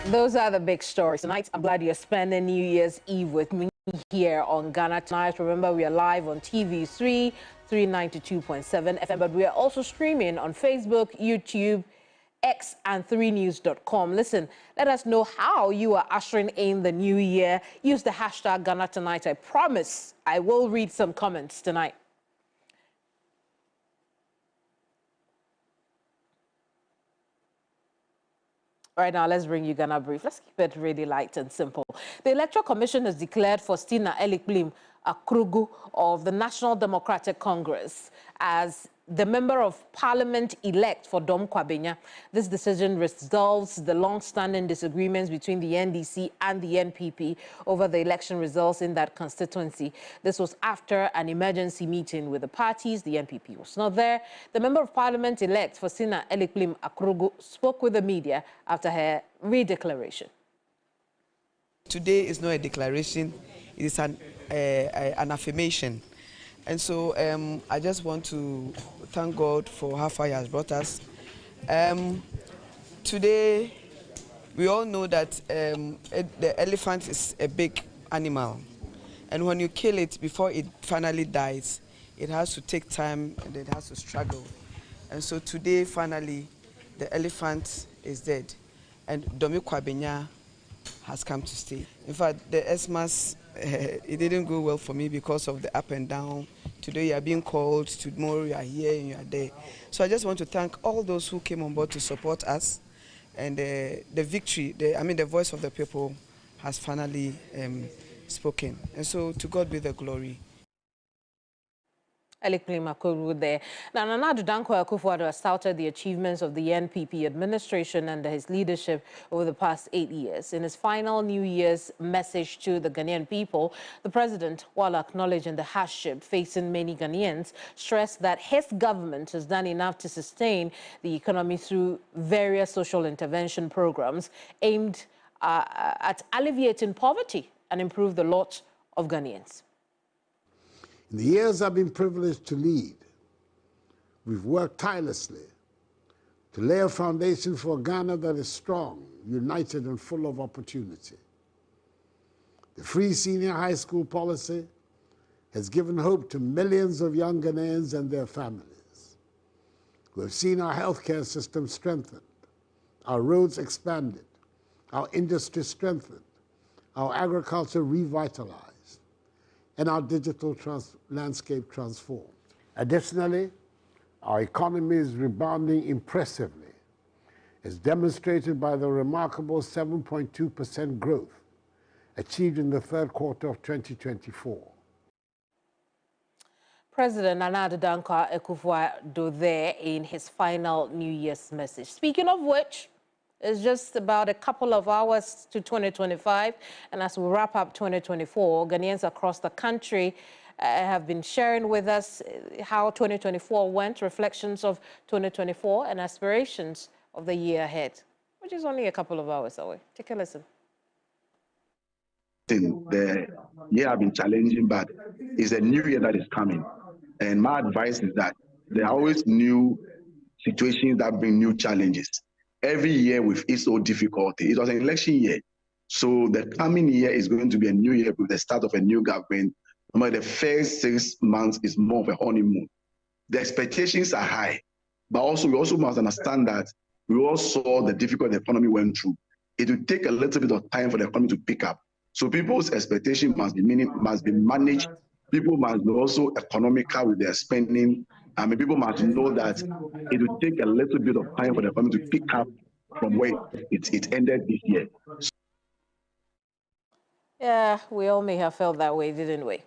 Those are the big stories. Tonight, I'm glad you're spending New Year's Eve with me here on Ghana Tonight. Remember, we are live on TV3, 392.7 FM, but we are also streaming on Facebook, YouTube, X, and 3news.com. Listen, let us know how you are ushering in the new year. Use the hashtag GhanaTonight. I promise I will read some comments tonight. Right now, let's bring you Ghana Brief. Let's keep it really light and simple. The Electoral Commission has declared Faustina Elikplim Akrugu of the National Democratic Congress as the Member of Parliament-elect for Dome-Kwabenya. This decision resolves the long-standing disagreements between the NDC and the NPP over the election results in that constituency. This was after an emergency meeting with the parties. The NPP was not there. The Member of Parliament-elect, Faustina Elikplim Akrugu, spoke with the media after her redeclaration. Today is not a declaration, it is an affirmation. And so I just want to thank God for how far He has brought us. Today, we all know that the elephant is a big animal. And when you kill it, before it finally dies, it has to take time and it has to struggle. And so today, finally, the elephant is dead. And Dome-Kwabenya has come to stay. In fact, the Xmas, it didn't go well for me because of the up and down. Today you are being called, tomorrow you are here and you are there. So I just want to thank all those who came on board to support us. And the victory, the voice of the people has finally spoken. And so to God be the glory. Elikplim Akrugu there. Now, Nana Addo Dankwa Akufo-Addo has touted the achievements of the NPP administration under his leadership over the past 8 years. In his final New Year's message to the Ghanaian people, the president, while acknowledging the hardship facing many Ghanaians, stressed that his government has done enough to sustain the economy through various social intervention programs aimed at alleviating poverty and improve the lot of Ghanaians. In the years I've been privileged to lead, we've worked tirelessly to lay a foundation for a Ghana that is strong, united, and full of opportunity. The free senior high school policy has given hope to millions of young Ghanaians and their families. We have seen our healthcare system strengthened, our roads expanded, our industry strengthened, our agriculture revitalized, and our digital landscape transformed. Additionally, our economy is rebounding impressively, as demonstrated by the remarkable 7.2% growth achieved in the third quarter of 2024. President Nana Addo Dankwa Akufo-Addo there in his final New Year's message. Speaking of which, it's just about a couple of hours to 2025, and as we wrap up 2024, Ghanaians across the country have been sharing with us how 2024 went, reflections of 2024 and aspirations of the year ahead, which is only a couple of hours away. Take a listen. The year has been challenging, but it's a new year that is coming. And my advice is that there are always new situations that bring new challenges. Every year with its own difficulty. It was an election year. So the coming year is going to be a new year with the start of a new government. The first 6 months is more of a honeymoon. The expectations are high, but we also must understand that we all saw the difficult the economy went through. It will take a little bit of time for the economy to pick up. So people's expectation must be managed. People must be also economical with their spending. People must know that it will take a little bit of time for the economy to pick up from where it ended this year. Yeah, we all may have felt that way, didn't we?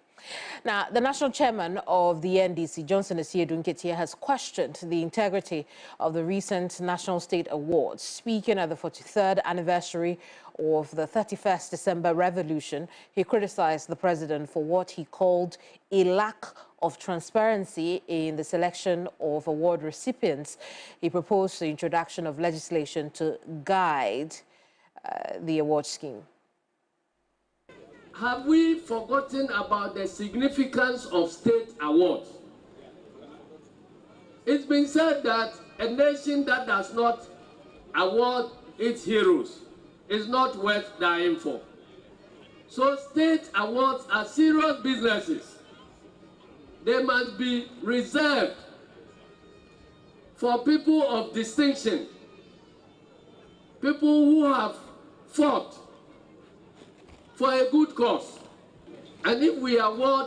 Now, the national chairman of the NDC, Johnson Asiedu Nketia, has questioned the integrity of the recent National State Awards. Speaking at the 43rd anniversary of the 31st December revolution, he criticized the president for what he called a lack of transparency in the selection of award recipients. He proposed the introduction of legislation to guide the award scheme. Have we forgotten about the significance of state awards? It's been said that a nation that does not award its heroes is not worth dying for. So state awards are serious businesses. They must be reserved for people of distinction, people who have fought for a good cause. And if we award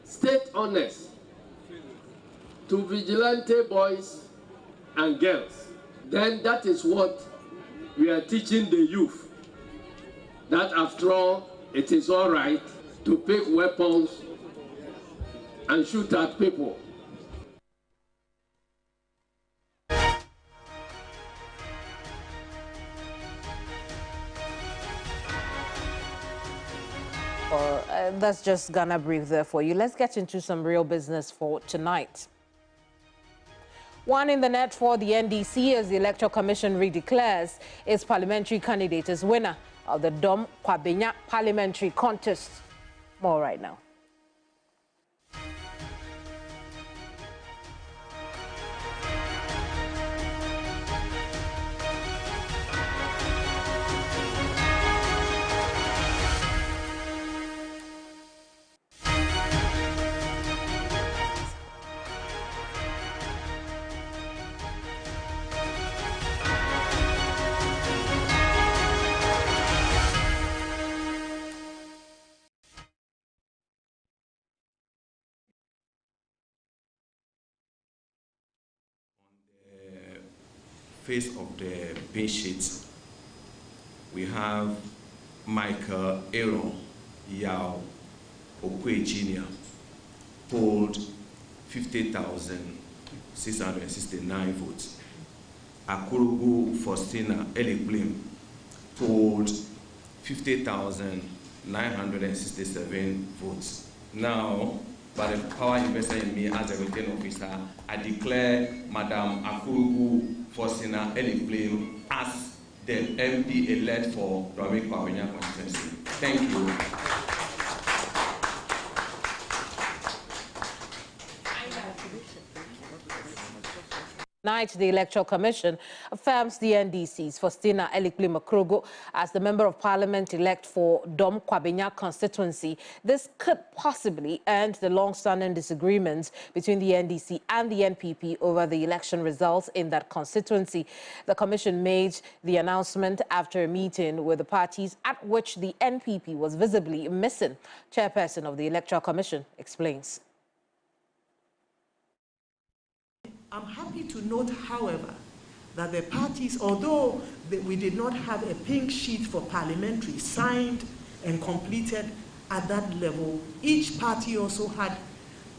state honors to vigilante boys and girls, then that is what we are teaching the youth. That after all, it is all right to pick weapons and shoot at people. That's just Ghana Brief there for you. Let's get into some real business for tonight. One in the net for the NDC as the Electoral Commission redeclares its parliamentary candidate as winner of the Dome-Kwabenya parliamentary contest. More right now. Face of the pin sheet, we have Michael Aaron Yao Okwe Jr. polled 50,669 votes. Akurugu Faustina Elikplim polled 50,967 votes. Now, by the power invested in me as a returning officer, I declare Madam Akurugu Faustina Elikplim as the MP elect for Dome-Kwabenya constituency. Thank you. Tonight, the Electoral Commission affirms the NDC's Faustina Elikplim as the Member of Parliament-elect for Dome-Kwabenya constituency. This could possibly end the long-standing disagreements between the NDC and the NPP over the election results in that constituency. The Commission made the announcement after a meeting with the parties at which the NPP was visibly missing. Chairperson of the Electoral Commission explains. I'm happy to note, however, that the parties, although we did not have a pink sheet for parliamentary signed and completed at that level, each party also had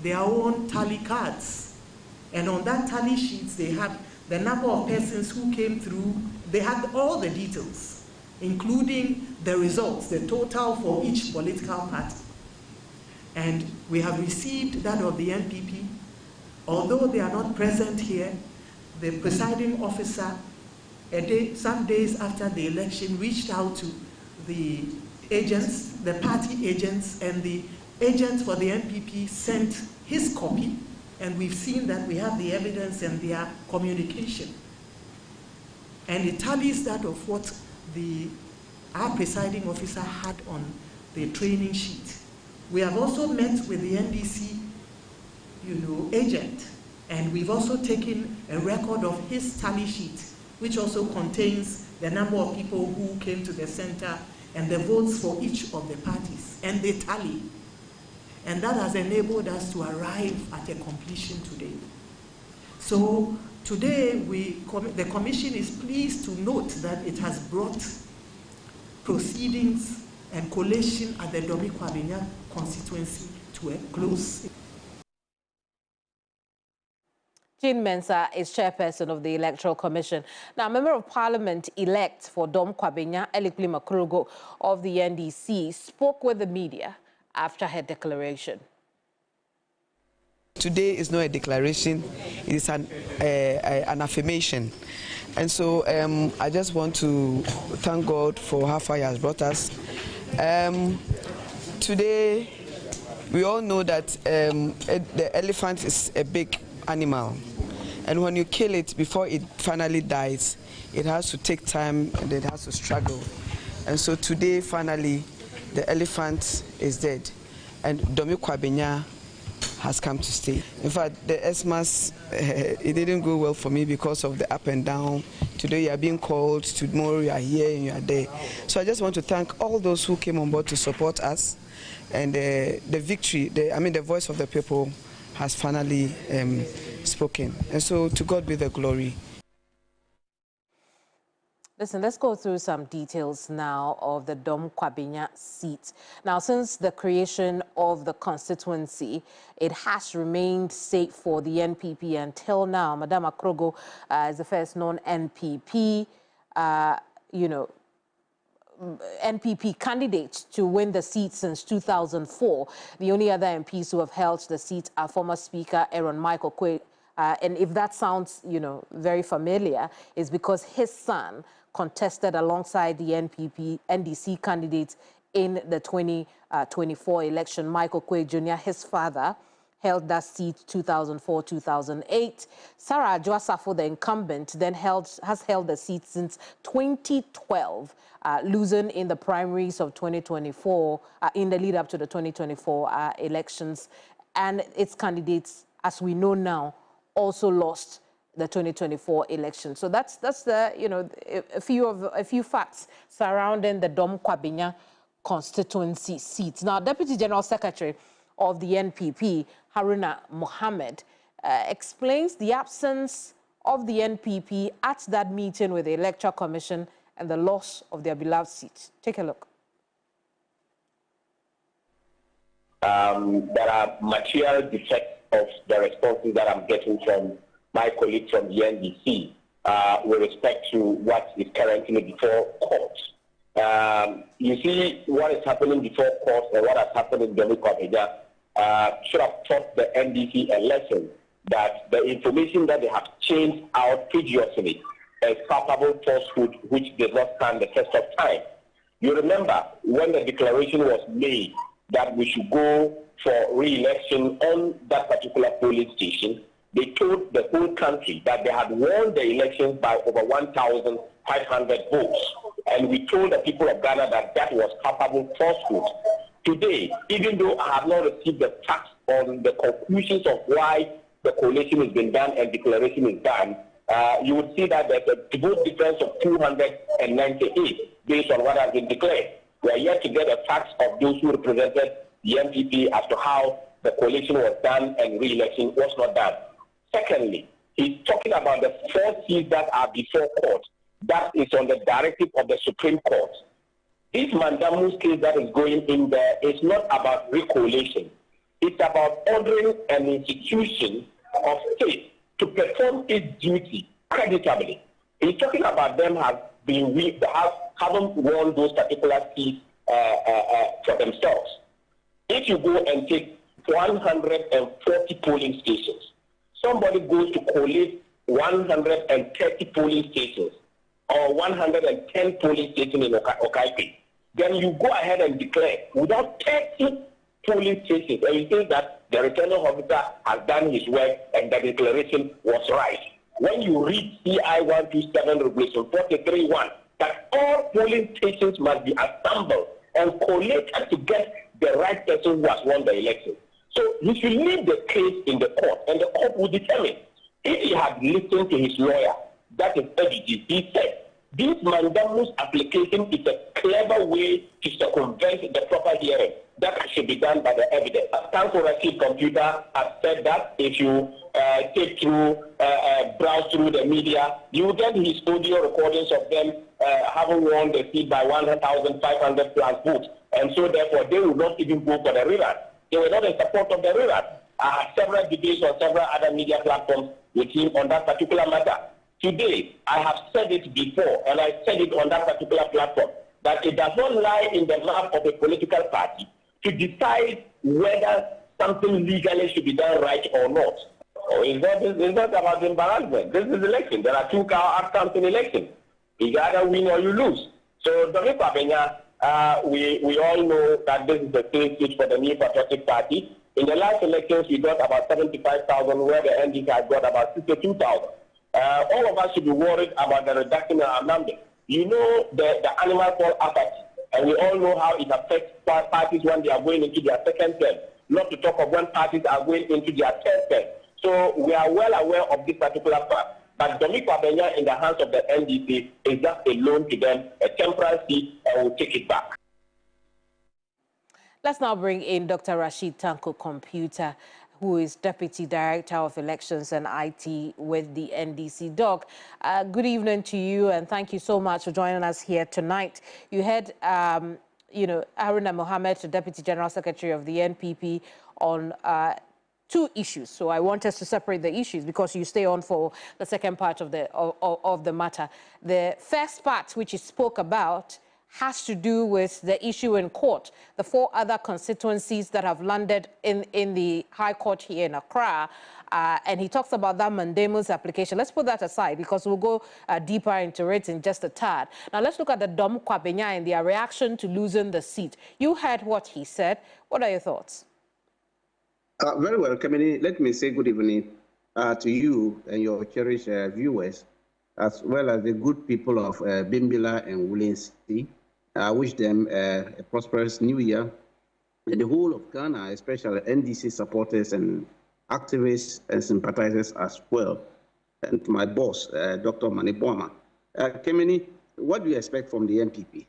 their own tally cards. And on that tally sheets, they had the number of persons who came through. They had all the details, including the results, the total for each political party. And we have received that of the NPP. Although they are not present here, the presiding officer, some days after the election, reached out to the agents, the party agents, and the agents for the NPP sent his copy, and we've seen that we have the evidence and their communication. And it tallies that of what our presiding officer had on the training sheet. We have also met with the NDC agent, and we've also taken a record of his tally sheet, which also contains the number of people who came to the center and the votes for each of the parties, and they tally. And that has enabled us to arrive at a completion today. So today, the Commission is pleased to note that it has brought proceedings and collation at the Dome-Kwabenya constituency to a close. Jean Mensah is chairperson of the Electoral Commission. Now, Member of Parliament-elect for Dome-Kwabenya, Elikplim of the NDC, spoke with the media after her declaration. Today is not a declaration, it is an affirmation. And so I just want to thank God for how far He has brought us. Today, we all know that the elephant is a big animal. And when you kill it before it finally dies, it has to take time and it has to struggle. And so today, finally, the elephant is dead. And Dome-Kwabenya has come to stay. In fact, the Xmas, it didn't go well for me because of the up and down. Today you are being called, tomorrow you are here and you are there. So I just want to thank all those who came on board to support us. And the victory, the voice of the people has finally spoken. And so to God be the glory. Listen, let's go through some details now of the Dome-Kwabenya seat. Now, since the creation of the constituency, it has remained safe for the NPP until now. Madam Akrogo is the first known NPP, NPP candidate to win the seat since 2004. The only other MPs who have held the seat are former Speaker Aaron Michael Quay. And if that sounds, very familiar, it's because his son contested alongside the NDC candidates in the 2024 election. Michael Quay Jr., his father, held that seat 2004-2008. Sarah Adwoa-Safo, the incumbent, then has held the seat since 2012, losing in the primaries of 2024, in the lead up to the 2024 elections. And its candidates, as we know now, also lost the 2024 election. So that's the a few facts surrounding the Dome-Kwabenya constituency seats. Now, Deputy General Secretary of the NPP, Haruna Mohammed, explains the absence of the NPP at that meeting with the Electoral Commission and the loss of their beloved seat. Take a look. There are material defects of the responses that I'm getting from my colleagues from the NDC with respect to what is currently before court. You see, what is happening before court and what has happened in Dome-Kwabenya should have taught the NDC a lesson that the information that they have changed out previously is palpable falsehood which does not stand the test of time. You remember when the declaration was made that we should go for re-election on that particular polling station, they told the whole country that they had won the elections by over 1,500 votes. And we told the people of Ghana that that was palpable falsehood. Today, even though I have not received the facts on the conclusions of why the coalition has been done and declaration is done, you would see that there's a vote difference of 298 based on what has been declared. We are yet to get the facts of those who represented the MPP as to how the coalition was done and re-election was not done. Secondly, he's talking about the 4 seats that are before court. That is on the directive of the Supreme Court. This Mandamu's case that is going in there is not about re-coalition. It's about ordering an institution of state to perform its duty creditably. He's talking about them haven't won those particular seats for themselves. If you go and take 140 polling stations, somebody goes to collate 130 polling stations or 110 polling stations in Okaipe, then you go ahead and declare without 30 polling stations, and you think that the returning officer has done his work and the declaration was right. When you read CI 127 Regulation 43.1, that all polling stations must be assembled and collated to get the right person who has won the election. So he should leave the case in the court, and the court will determine. If he had listened to his lawyer, that is evidence. He said, this Mandamu's application is a clever way to circumvent the proper hearing. That should be done by the evidence. A Stanford computer has said that if you browse through the media, you will get his audio recordings of them having won the seat by 1,500 plus votes. And so therefore, they will not even go for the rerun. They were not in support of the rerun. I had several debates on several other media platforms with him on that particular matter. Today, I have said it before, and I said it on that particular platform, that it does not lie in the lap of a political party to decide whether something legally should be done right or not. It's not about embarrassment. This is election. There are 2 outcomes in election. You either win or you lose. So Dome-Kwabenya, we all know that this is the same seat for the New Patriotic Party. In the last elections, we got about 75,000, where the NDC had got about 62,000. All of us should be worried about the reduction in our numbers. You know the animal fall apathy, and we all know how it affects parties when they are going into their second term, not to talk of when parties are going into their third term. So we are well aware of this particular fact. But Dome-Kwabenya in the hands of the NDC is just a loan to them, a temporary seat, and we'll take it back. Let's now bring in Dr. Rashid Tanko Computer, who is Deputy Director of Elections and IT with the NDC. Doc, good evening to you, and thank you so much for joining us here tonight. You heard, Haruna Mohammed, the Deputy General Secretary of the NPP, on two issues. So I want us to separate the issues because you stay on for the second part of the matter. The first part, which he spoke about, has to do with the issue in court, the 4 other constituencies that have landed in the High Court here in Accra. And he talks about that mandamus application. Let's put that aside because we'll go deeper into it in just a tad. Now, let's look at the Dome-Kwabenya and their reaction to losing the seat. You heard what he said. What are your thoughts? Very well, Kamini. Let me say good evening to you and your cherished viewers, as well as the good people of Bimbilla and Wulensi. I wish them a prosperous new year. And the whole of Ghana, especially NDC supporters and activists and sympathizers as well. And to my boss, Dr. Manibwama. Kamini, what do you expect from the NPP?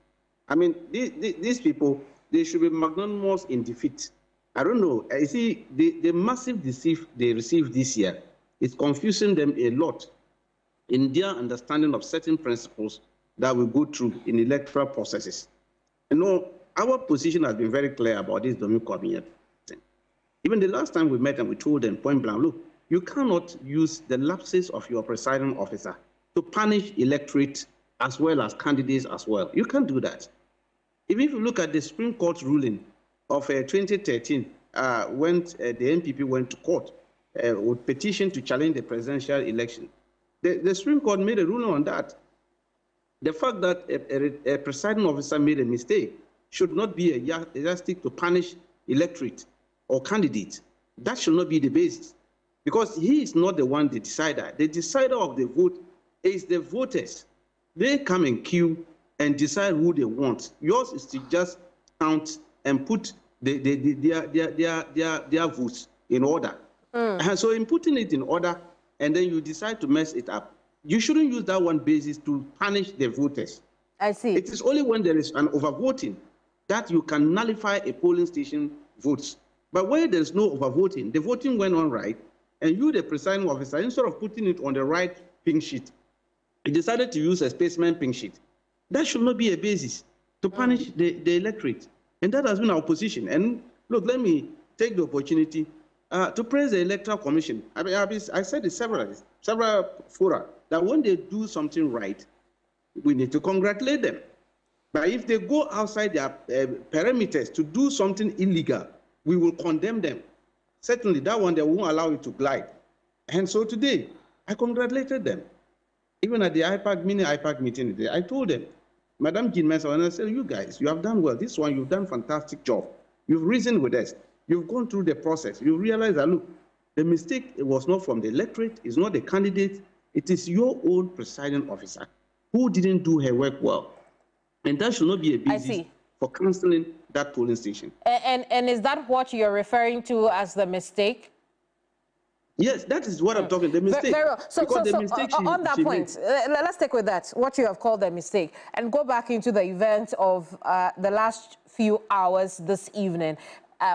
I mean, these people, they should be magnanimous in defeat. I don't know. I see the massive deceit they received this year is confusing them a lot in their understanding of certain principles that we go through in electoral processes. You know, our position has been very clear about this Dome-Kwabenya thing. Even the last time we met and we told them point blank, look, you cannot use the lapses of your presiding officer to punish electorate as well as candidates as well. You can't do that. Even if you look at the Supreme Court ruling of 2013, when the NPP went to court with petition to challenge the presidential election, the Supreme Court made a ruling on that. The fact that a presiding officer made a mistake should not be a yardstick to punish electorate or candidates. That should not be the basis, because he is not the one, the decider. The decider of the vote is the voters. They come in queue and decide who they want. Yours is to just count and put their votes in order. And so in putting it in order, and then you decide to mess it up, you shouldn't use that one basis to punish the voters. I see. It is only when there is an overvoting that you can nullify a polling station votes. But where there's no overvoting, the voting went on right, and you, the presiding officer, instead of putting it on the right pink sheet, you decided to use a spaceman pink sheet. That should not be a basis to punish the electorate. And that has been our position. And look, let me take the opportunity to praise the Electoral Commission. I mean, I said it several fora, that when they do something right, we need to congratulate them. But if they go outside their parameters to do something illegal, we will condemn them. Certainly, that one, they won't allow it to glide. And so today, I congratulated them. Even at the mini IPAC meeting today, I told them, Madam Jean Mensah, and I said, you guys, you have done well. This one, you've done a fantastic job. You've reasoned with us. You've gone through the process. You realize that, look, the mistake was not from the electorate, it's not the candidate, it is your own presiding officer who didn't do her work well. And that should not be a basis for cancelling that polling station. And is that what you're referring to as the mistake? Yes, that is what I'm talking, the mistake. Very well. So on that point, let's stick with that, what you have called the mistake, and go back into the event of the last few hours this evening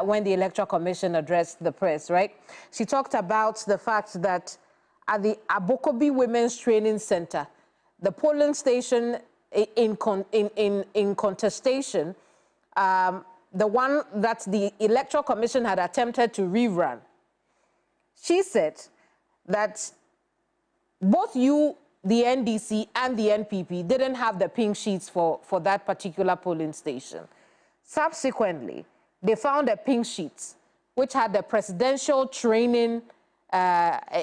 when the Electoral Commission addressed the press, right? She talked about the fact that at the Abokobi Women's Training Center, the polling station in contestation, the one that the Electoral Commission had attempted to rerun, she said that both you, the NDC, and the NPP didn't have the pink sheets for that particular polling station. Subsequently, they found a pink sheet which had the presidential training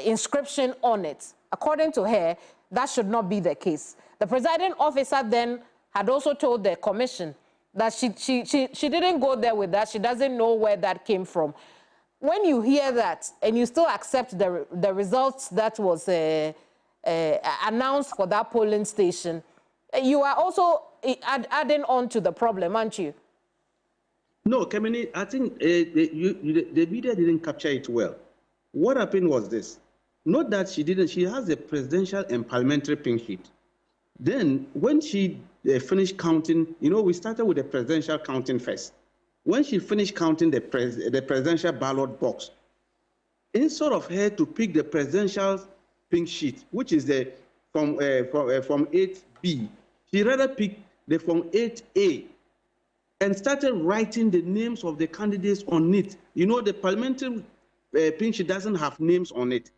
inscription on it. According to her, that should not be the case. The presiding officer then had also told the commission that she didn't go there with that. She doesn't know where that came from. when you hear that and you still accept the results that was announced for that polling station, you are also adding on to the problem, aren't you? No, Kemeni, I think the media didn't capture it well. What happened was this. Not that she didn't, she has a presidential and parliamentary pink sheet. Then when she finished counting, you know, we started with the presidential counting first. When she finished counting the presidential ballot box, instead of her to pick the presidential pink sheet, which is the from 8B, she rather picked the from 8A and started writing the names of the candidates on it. You know, the parliamentary pink sheet doesn't have names on it.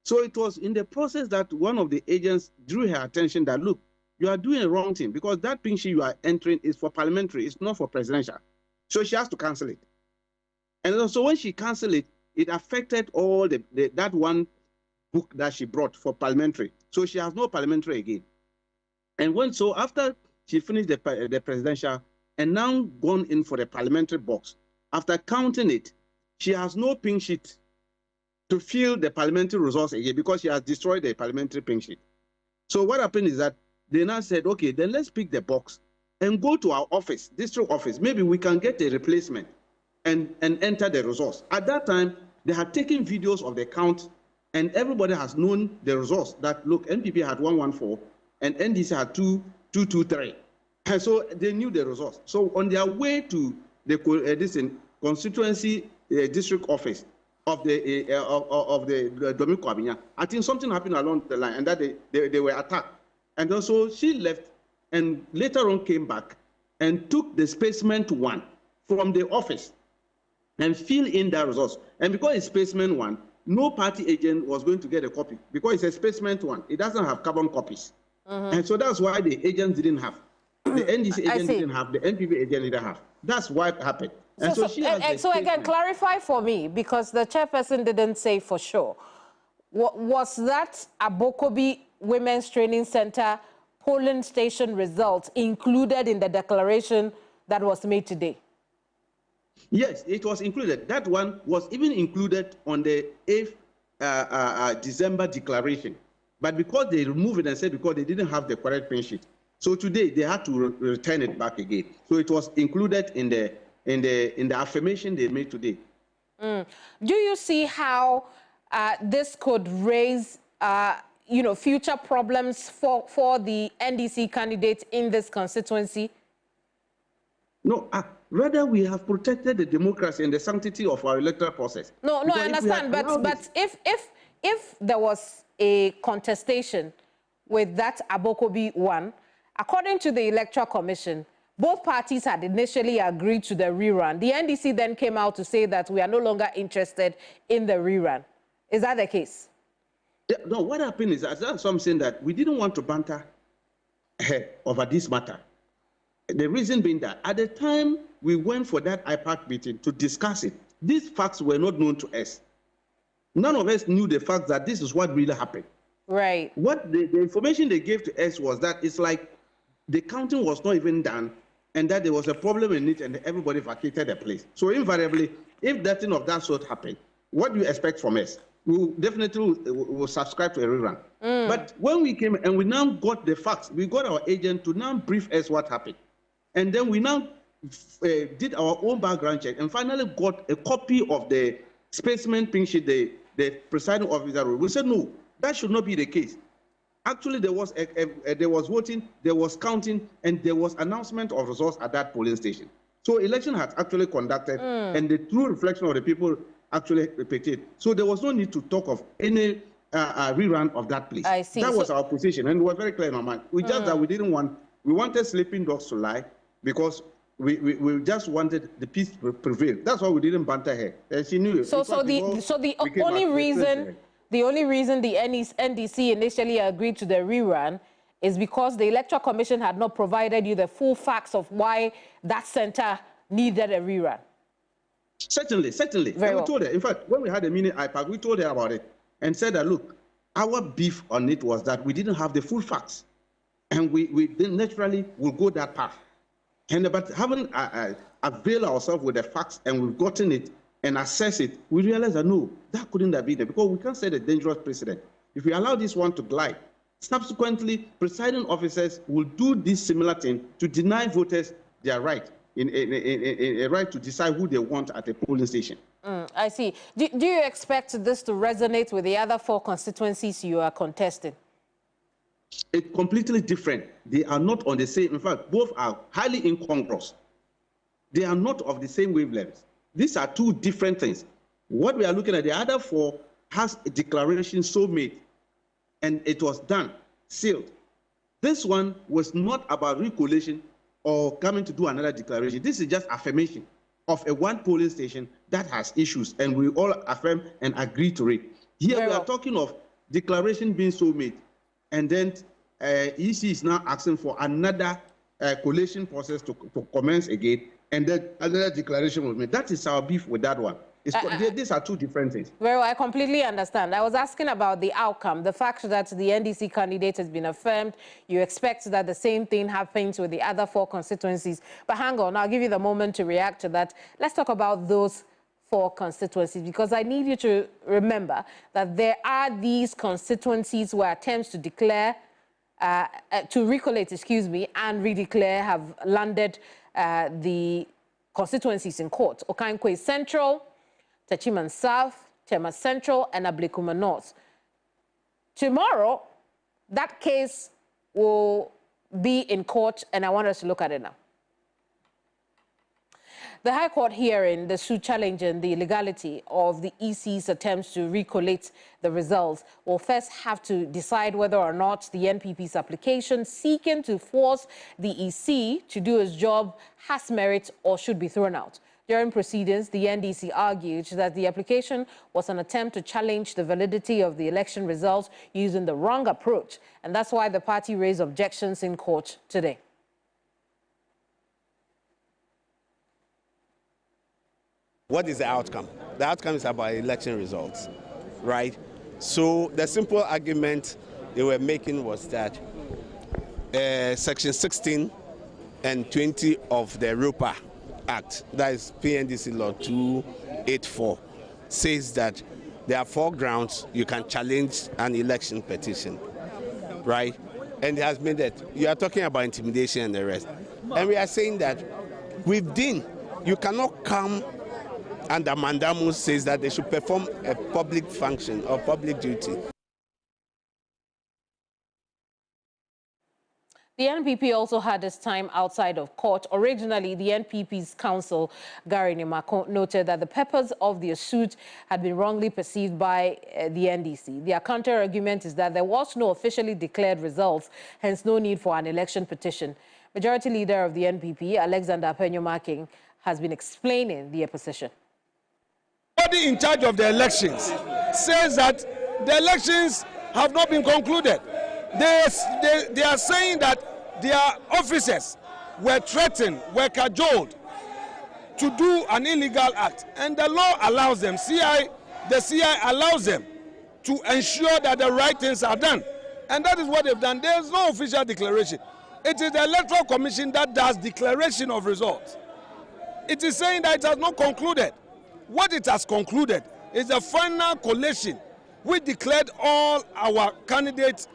So it was in the process that one of the agents drew her attention that, look, you are doing a wrong thing because that pink sheet you are entering is for parliamentary, it's not for presidential. So she has to cancel it. And so when she canceled it, it affected all that one book that she brought for parliamentary. So she has no parliamentary again. And so after she finished the presidential and now gone in for the parliamentary box, after counting it, she has no pink sheet to fill the parliamentary results again because she has destroyed the parliamentary pink sheet. So what happened is that they now said, okay, then let's pick the box and go to our office, district office. Maybe we can get a replacement and enter the results. At that time, they had taken videos of the count and everybody has known the results that, look, NPP had 114 and NDC had 223. And so they knew the results. So on their way to the constituency district office of the Dome-Kwabenya, I think something happened along the line and that they were attacked. And also she left and later on came back and took the specimen 1 from the office and filled in the results. And because it's specimen 1, no party agent was going to get a copy because it's a specimen 1. It doesn't have carbon copies. And so that's why the agents didn't have. The NDC agent didn't have, the NPP agent didn't have. That's why it happened. And so again, clarify for me, because the chairperson didn't say for sure. Was that Abokobi Women's Training Center polling station results included in the declaration that was made today? Yes, it was included. That one was even included on the 8th December declaration. But because they removed it and said because they didn't have the correct pin sheet, so today they had to return it back again. So it was included in the affirmation they made today. Do you see how this could raise future problems for the NDC candidate in this constituency? No, rather we have protected the democracy and the sanctity of our electoral process. No, I understand, but if there was a contestation with that Abokobi one, according to the Electoral Commission, both parties had initially agreed to the rerun. The NDC then came out to say that we are no longer interested in the rerun. Is that the case? Yeah, no, what happened is that's something that we didn't want to banter over this matter. The reason being that at the time we went for that IPAC meeting to discuss it, these facts were not known to us. None of us knew the fact that this is what really happened. Right. What the information they gave to us was that it's like the counting was not even done and that there was a problem in it and everybody vacated the place. So invariably, if that thing of that sort happened, what do you expect from us? We will definitely will subscribe to a rerun. But when we came and we now got the facts, we got our agent to now brief us what happened. And then we now did our own background check and finally got a copy of the specimen pink sheet the presiding officer wrote. We said, no, that should not be the case. Actually, there was voting, there was counting, and there was announcement of results at that polling station. So election had actually conducted, and the true reflection of the people actually repeated. So there was no need to talk of any rerun of that place. I see. That was our position, and it was very clear in our mind. We just that we wanted sleeping dogs to lie because we just wanted the peace to prevail. That's why we didn't banter her. And she knew it. So the only reason the NDC initially agreed to the rerun is because the Electoral Commission had not provided you the full facts of why that center needed a rerun. Certainly. Very well. We told her. In fact, when we had a mini IPAC, we told her about it and said that, look, our beef on it was that we didn't have the full facts. And we then naturally will go that path. But having availed ourselves with the facts and we've gotten it, and assess it, we realize that no, that couldn't have been there because we can't set a dangerous precedent. If we allow this one to glide, subsequently, presiding officers will do this similar thing to deny voters their right, a right to decide who they want at a polling station. I see. Do you expect this to resonate with the other 4 constituencies you are contesting? It's completely different. They are not on the same, in fact, both are highly incongruous. They are not of the same wavelengths. These are 2 different things. What we are looking at, the other 4 has a declaration so made, and it was done, sealed. This one was not about recollation or coming to do another declaration. This is just affirmation of a one polling station that has issues, and we all affirm and agree to it. Here we are talking of declaration being so made, and then EC is now asking for another collation process to commence again, and then another declaration was made. That is our beef with that one. These are 2 different things. Well, I completely understand. I was asking about the outcome, the fact that the NDC candidate has been affirmed. You expect that the same thing happens with the other 4 constituencies. But hang on, I'll give you the moment to react to that. Let's talk about those 4 constituencies, because I need you to remember that there are these constituencies where attempts to declare, to recollate, excuse me, and redeclare have landed the constituencies in court. Okankwe Central, Tachiman South, Tema Central, and Ablekuma North. Tomorrow, that case will be in court, and I want us to look at it now. The High Court hearing the suit challenging the illegality of the EC's attempts to recollate the results will first have to decide whether or not the NPP's application seeking to force the EC to do its job has merit or should be thrown out. During proceedings, the NDC argued that the application was an attempt to challenge the validity of the election results using the wrong approach, and that's why the party raised objections in court today. What is the outcome? The outcome is about election results, right? So the simple argument they were making was that Section 16 and 20 of the ROPA Act, that is PNDC Law 284, says that there are 4 grounds you can challenge an election petition, right? And it has made that you are talking about intimidation and the rest. And we are saying that within, you cannot come under Mandamus says that they should perform a public function or public duty. The NPP also had its time outside of court. Originally, the NPP's counsel, Gary Nimako, noted that the purpose of the suit had been wrongly perceived by the NDC. Their counter-argument is that there was no officially declared results, hence no need for an election petition. Majority Leader of the NPP, Alexander Penyomaking, has been explaining the opposition. The body in charge of the elections says that the elections have not been concluded. They are saying that their officers were threatened, were cajoled to do an illegal act, and the law allows them, the CI allows them to ensure that the right things are done, and that is what they've done. There is no official declaration. It is the Electoral Commission that does declaration of results. It is saying that it has not concluded. What it has concluded is the final collation. We declared all our candidates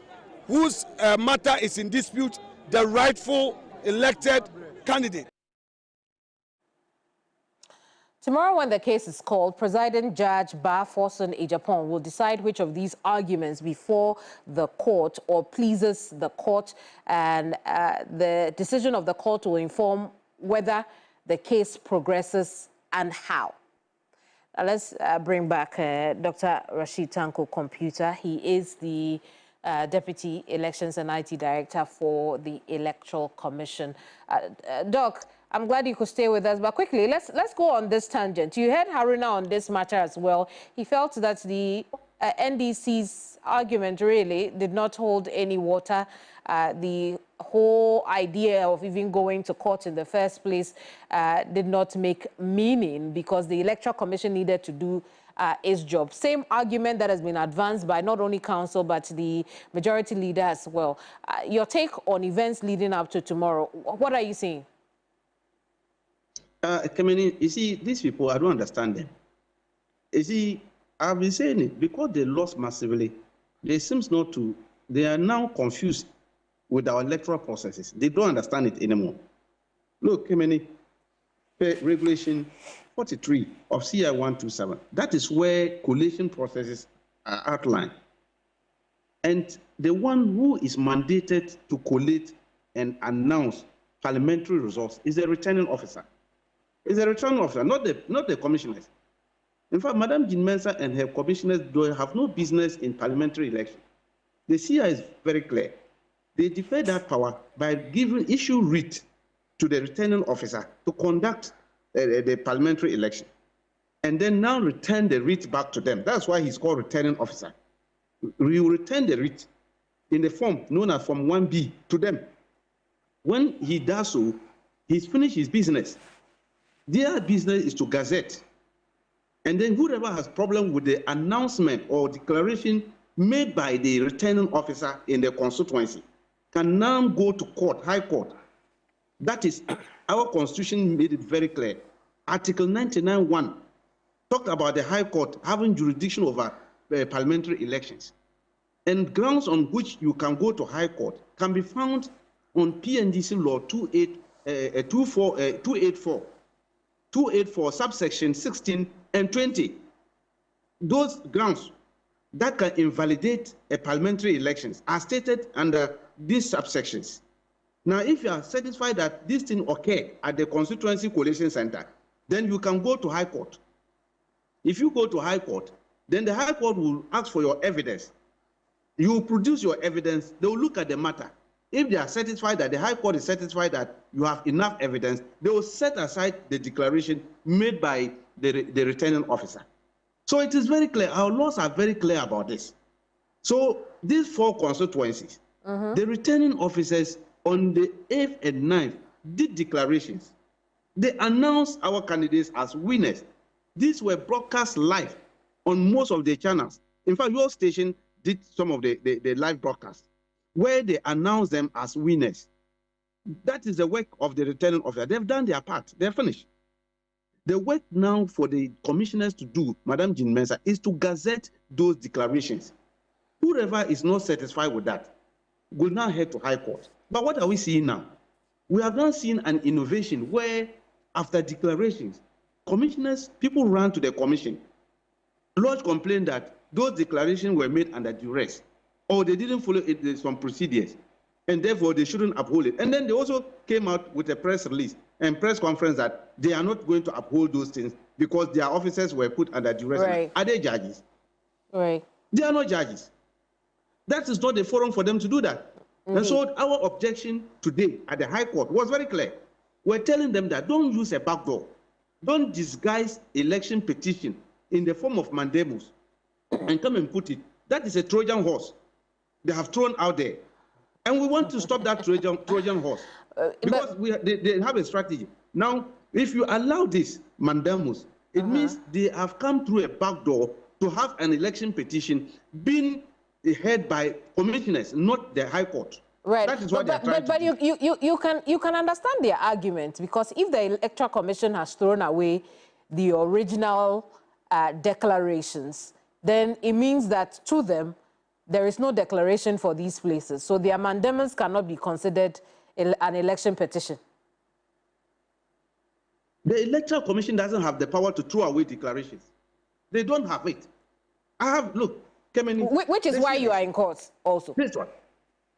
whose matter is in dispute the rightful elected candidate. Tomorrow, when the case is called, Presiding Judge Forson Ejapon will decide which of these arguments before the court or pleases the court, and the decision of the court will inform whether the case progresses and how. Now let's bring back Dr. Rashid Tanko Computer. He is the Deputy Elections and IT Director for the Electoral Commission. Doc, I'm glad you could stay with us, but quickly, let's go on this tangent. You heard Haruna on this matter as well. He felt that the NDC's argument really did not hold any water. The whole idea of even going to court in the first place did not make meaning because the Electoral Commission needed to do its job. Same argument that has been advanced by not only council but the majority leader as well. Your take on events leading up to tomorrow, what are you seeing? Kamini, you see, these people, I don't understand them. You see, I've been saying it, because they lost massively, they seems not to, they are now confused with our electoral processes. They don't understand it anymore. Look, Kemeni, regulation 43 of CI 127, that is where collation processes are outlined. And the one who is mandated to collate and announce parliamentary results is the returning officer. It's the returning officer, not the commissioners. In fact, Madam Jean Mensah and her commissioners have no business in parliamentary election. The CI is very clear. They defer that power by issue writ to the returning officer to conduct the parliamentary election, and then now return the writ back to them. That's why he's called returning officer. We will return the writ in the form known as Form 1B to them. When he does so, he's finished his business. Their business is to gazette. And then whoever has problem with the announcement or declaration made by the returning officer in the constituency can now go to court, High Court. That is, our constitution made it very clear. Article 99(1) talked about the High Court having jurisdiction over parliamentary elections. And grounds on which you can go to High Court can be found on PNGC Law 284, subsection 16 and 20. Those grounds that can invalidate a parliamentary elections are stated under these subsections. Now, if you are satisfied that this thing occurred at the Constituency Collation Center, then you can go to High Court. If you go to High Court, then the High Court will ask for your evidence. You will produce your evidence. They will look at the matter. If they are satisfied that the High Court is satisfied that you have enough evidence, they will set aside the declaration made by the returning officer. So it is very clear. Our laws are very clear about this. So these 4 constituencies, the returning officers on the 8th and 9th did declarations. They announced our candidates as winners. These were broadcast live on most of the channels. In fact, your station did some of the live broadcasts where they announced them as winners. That is the work of the returning officer. They've done their part. They're finished. The work now for the commissioners to do, Madam Jean Mensah, is to gazette those declarations. Whoever is not satisfied with that will now head to High Court. But what are we seeing now? We have now seen an innovation where, after declarations, commissioners, people ran to the commission, lodged complaint that those declarations were made under duress, or they didn't follow some procedures, and therefore they shouldn't uphold it. And then they also came out with a press release and press conference that they are not going to uphold those things because their officers were put under duress. Right. Are they judges? Right. They are not judges. That is not the forum for them to do that. And so our objection today at the High Court was very clear. We're telling them that don't use a backdoor. Don't disguise election petition in the form of mandamus and come and put it. That is a Trojan horse they have thrown out there. And we want to stop that Trojan horse. Because they have a strategy. Now, if you allow this mandamus, it means they have come through a backdoor to have an election petition being heard by commissioners, not the High Court. Right. That is what they're trying to do. you can understand their argument, because if the Electoral Commission has thrown away the original declarations, then it means that to them there is no declaration for these places. So their mandamus cannot be considered an election petition. The Electoral Commission doesn't have the power to throw away declarations. They don't have it. Look, Kemeni, which is why you are in court also. This one.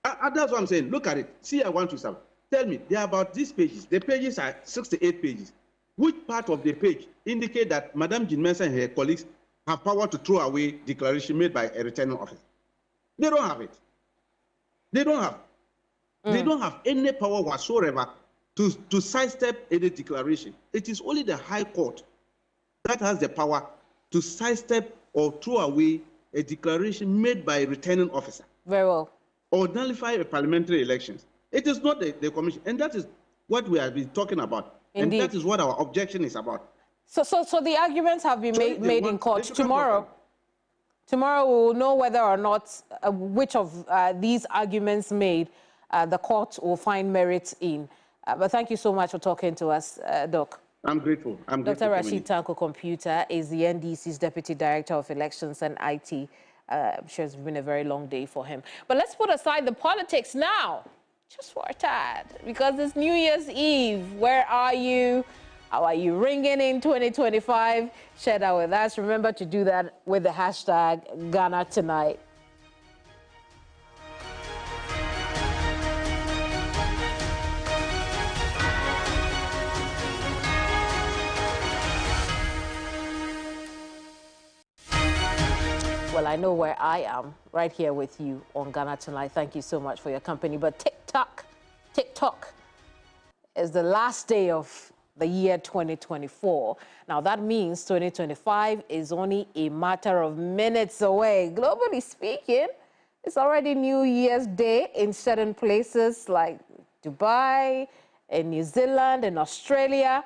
That's what I'm saying. Look at it. See, I want to say. Tell me, they are about these pages. The pages are 68 pages. Which part of the page indicate that Madam Jean Mensah and her colleagues have power to throw away declaration made by a returning officer? They don't have it. They don't have. They don't have any power whatsoever to sidestep any declaration. It is only the High Court that has the power to sidestep or throw away a declaration made by a returning officer. Very well. Or nullify a parliamentary elections. It is not the commission. And that is what we have been talking about. Indeed. And that is what our objection is about. So the arguments have been made in court. Tomorrow we will know whether or not which of these arguments made the court will find merit in. But thank you so much for talking to us, Doc. I'm grateful. I'm grateful. Dr. Rashid Tanko Computer is the NDC's Deputy Director of Elections and IT. I'm sure it's been a very long day for him. But let's put aside the politics now, just for a tad, because it's New Year's Eve. Where are you? How are you ringing in 2025? Share that with us. Remember to do that with the hashtag GhanaTonight. Well, I know where I am, right here with you on GhanaTonight. Thank you so much for your company. But TikTok is the last day of the year 2024. Now, that means 2025 is only a matter of minutes away. Globally speaking, it's already New Year's Day in certain places like Dubai, in New Zealand, in Australia.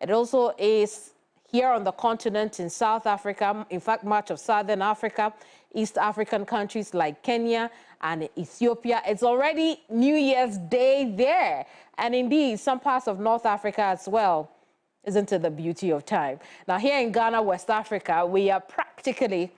It also is here on the continent in South Africa, in fact, much of Southern Africa, East African countries like Kenya and Ethiopia. It's already New Year's Day there. And indeed, some parts of North Africa as well. Isn't it the beauty of time? Now, here in Ghana, West Africa, we are practically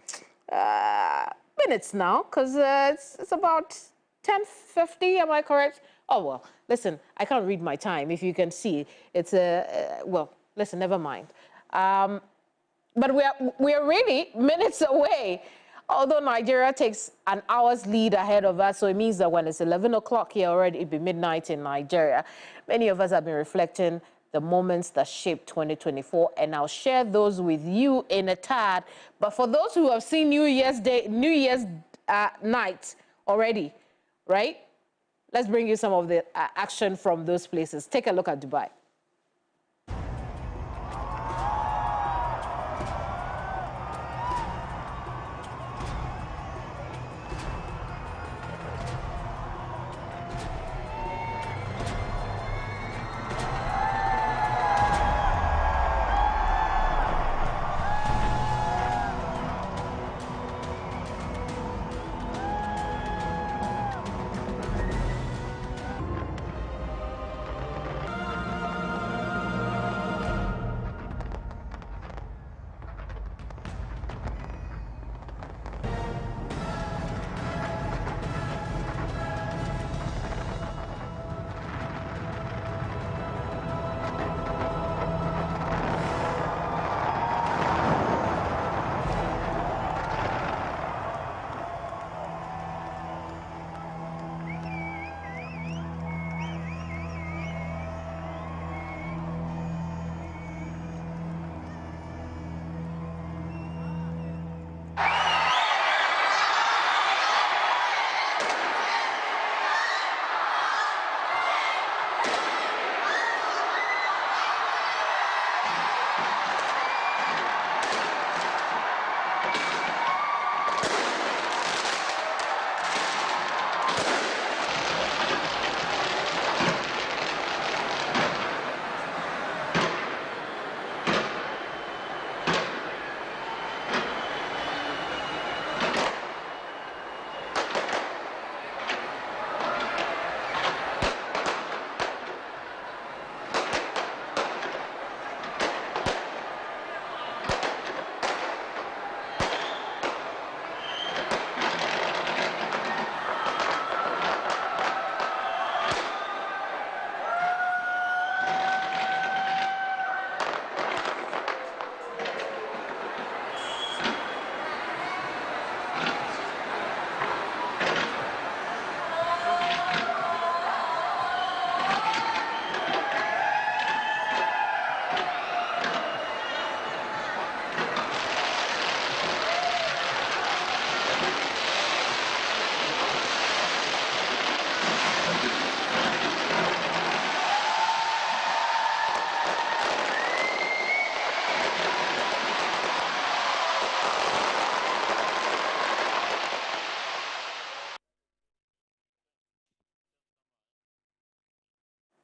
minutes now, because it's about 10:50, am I correct? Oh, well, listen, I can't read my time. If you can see, it's well, listen, never mind. But we are really minutes away, although Nigeria takes an hour's lead ahead of us, so it means that when it's 11 o'clock here already, it'll be midnight in Nigeria. Many of us have been reflecting the moments that shaped 2024, and I'll share those with you in a tad. But for those who have seen New Year's night already, right? Let's bring you some of the action from those places. Take a look at Dubai.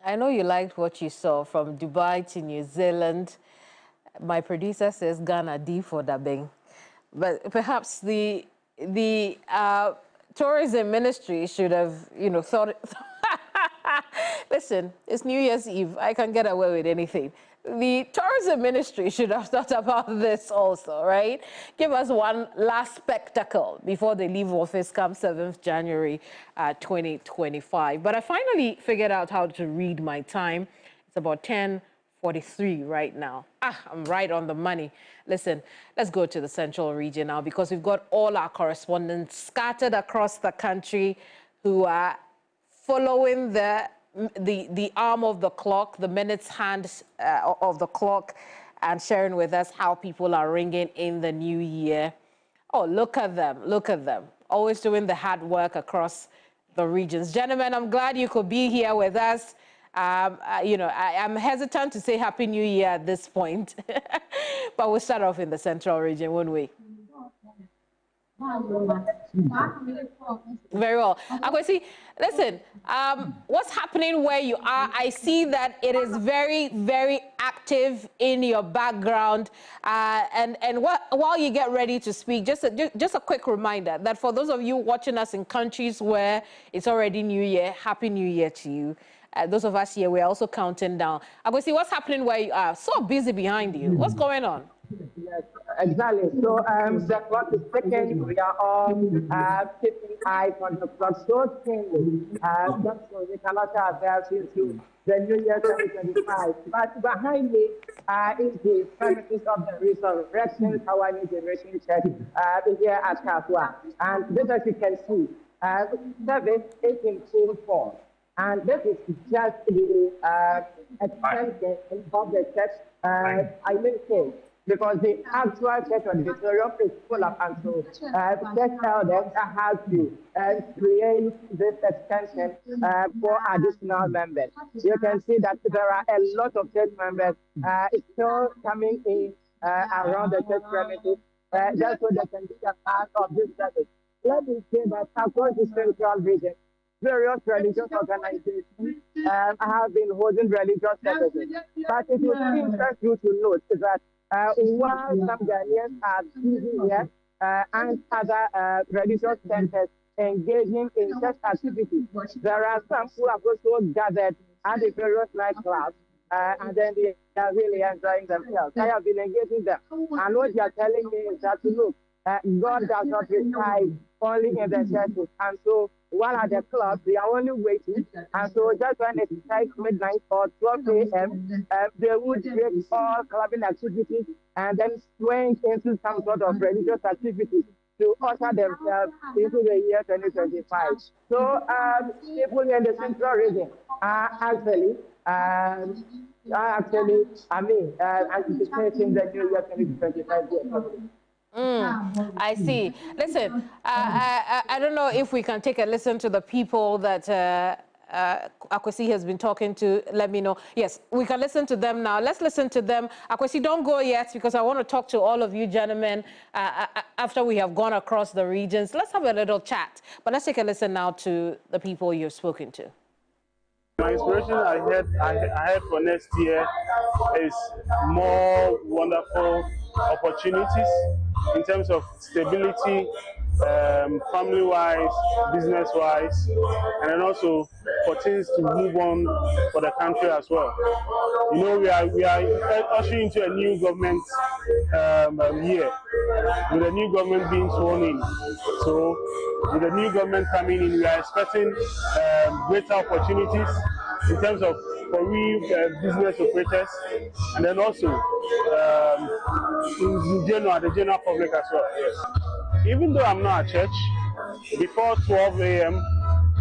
I know you liked what you saw from Dubai to New Zealand. My producer says Ghana D for Dabeng. But perhaps the tourism ministry should have, thought... Listen, it's New Year's Eve. I can get away with anything. the tourism ministry should have thought about this also, right? Give us one last spectacle before they leave office come 7th January 2025. But I finally figured out how to read my time. It's about 10:43 right now. I'm right on the money. Listen, let's go to the central region now because we've got all our correspondents scattered across the country who are following the arm of the clock, the minutes hand of the clock, and sharing with us how people are ringing in the new year. Oh, look at them, look at them. Always doing the hard work across the regions. Gentlemen, I'm glad you could be here with us. You know, I'm hesitant to say Happy New Year at this point, but we'll start off in the central region, won't we? Very well. Akwesi, listen, what's happening where you are? I see that it is very, very active in your background. While you get ready to speak, just a quick reminder that for those of you watching us in countries where it's already New Year, Happy New Year to you. Those of us here, we're also counting down. Akwesi, what's happening where you are? So busy behind you. What's going on? Yes, exactly. So the clock is ticking. We are all keeping eyes on the clock so keenly. So we cannot advance into the New Year 2025. But behind me is the premises of the Resurrection Power New Generation Church here at Kaswa. And this, as you can see, 7-18-4. And this is just the extension of the church, I mean, because the actual church auditorium is full of, and so church elders have to create this extension for additional members. You can see that there are a lot of church members still coming in around the church premises, just so they can be a part of this service. Let me say that across the central region, various religious organizations have been holding religious services. But it would interest you to note that while some Ghanaians are busy here and other religious centers engaging in such activities, there are some who have also gathered at the various nightclubs and then they are really enjoying themselves. I have been engaging them. And what they are telling me is that, look, God does not reside only in the churches. And so while at the club, they are only waiting. And so just when it strikes midnight or 12 a.m., they would break all clubbing activities and then swing into some sort of religious activities to usher themselves into the year 2025. So people in the central region are anticipating the new year 2025. I see. Listen, I don't know if we can take a listen to the people that Akwesi has been talking to. Let me know. Yes, we can listen to them now. Let's listen to them. Akwesi, don't go yet because I want to talk to all of you gentlemen after we have gone across the regions. Let's have a little chat. But let's take a listen now to the people you've spoken to. My inspiration I had for next year is more wonderful opportunities in terms of stability, family-wise, business-wise, and then also for things to move on for the country as well. You know, we are ushering into a new government year, with the new government being sworn in. So, with the new government coming in, we are expecting greater opportunities in terms of for we business operators, and then also in general, the general public as well. Yes. Even though I'm not at church, before 12 a.m.,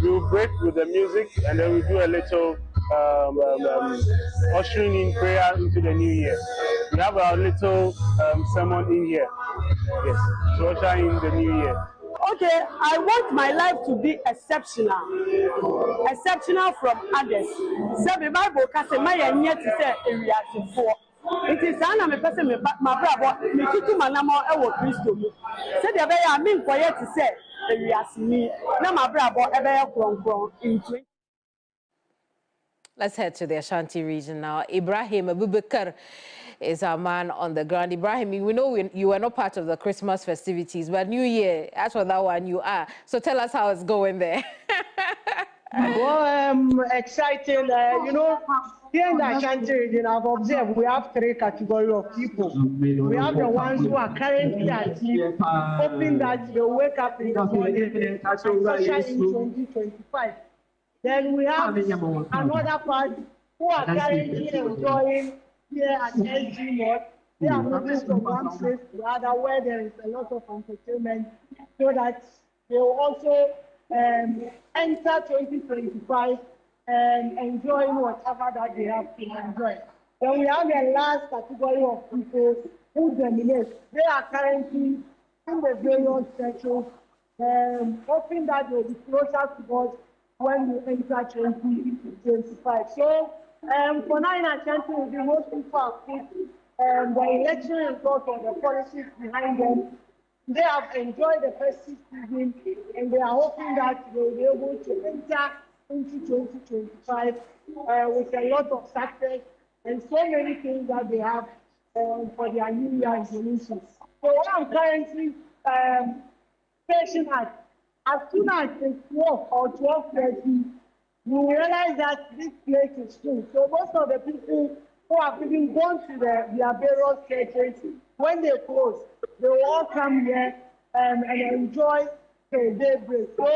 we'll break with the music, and then we do a little ushering in prayer into the new year. We have our little sermon in here, yes, to usher in the new year. Okay, I want my life to be exceptional from others. So the Bible can say my near to say area to 4. It is an person, my brother, me to manamo ewo Christo. Say the way I mean quiet to say area to me. Now my brother ever from into. Let's head to the Ashanti region now. Ibrahim Abubakar is our man on the ground. Ibrahim, we know you were not part of the Christmas festivities, but New Year, as for that one, you are. So tell us how it's going there. Well, exciting. You know, Here in the Ashanti region, I've observed we have three categories of people. We have the ones who are currently asleep, hoping that they'll wake up in the morning and social in 2025. Then we have another part who are currently enjoying here at SG Mall. They are moving from one place to the other where there is a lot of entertainment so that they will also enter 2025 and enjoying whatever that they have to enjoy. Then we have the last category of people who dominate. They are currently in the various churches, hoping that they will be closer to God when we enter 2025. So for now in Ashanti, most people are put the election results or the policies behind them. They have enjoyed the festive season and they are hoping that they will be able to enter into 2025 with a lot of success and so many things that they have for their New Year resolutions. So what I'm currently patient at, as soon as it's 12 or 12:30, you will realize that this place is full. So most of the people who have even gone to their various churches, when they close, they will all come here and enjoy the daybreak. So